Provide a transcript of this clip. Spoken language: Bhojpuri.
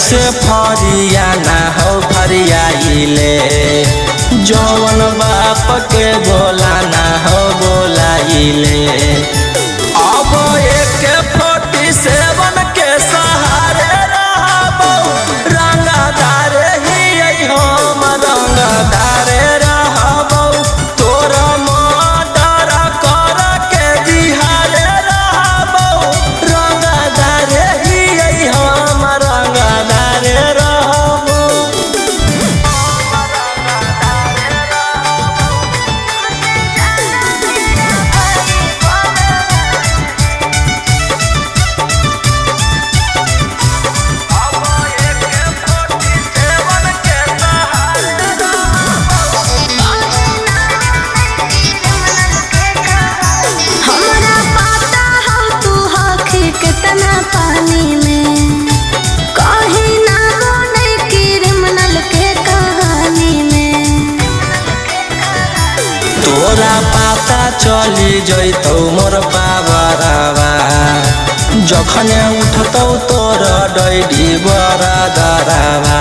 ऐसे फरियाना हो फरियाइले जौन बाप के बोलाना हो बोलाइले। अब एक 47 के सहारे रहबो रंगदार ही हम रंगदार रहबो तोरा मर्डर कर के बिहारे रहबो रंगदार ही हम रंगदार रहबो। पानी में कहीं ना बोले क्रिमिनल के कहानी में तोरा पता चली जैतौ मोर पावरवा जखने उठतौ तोर डैडी बरादरवा।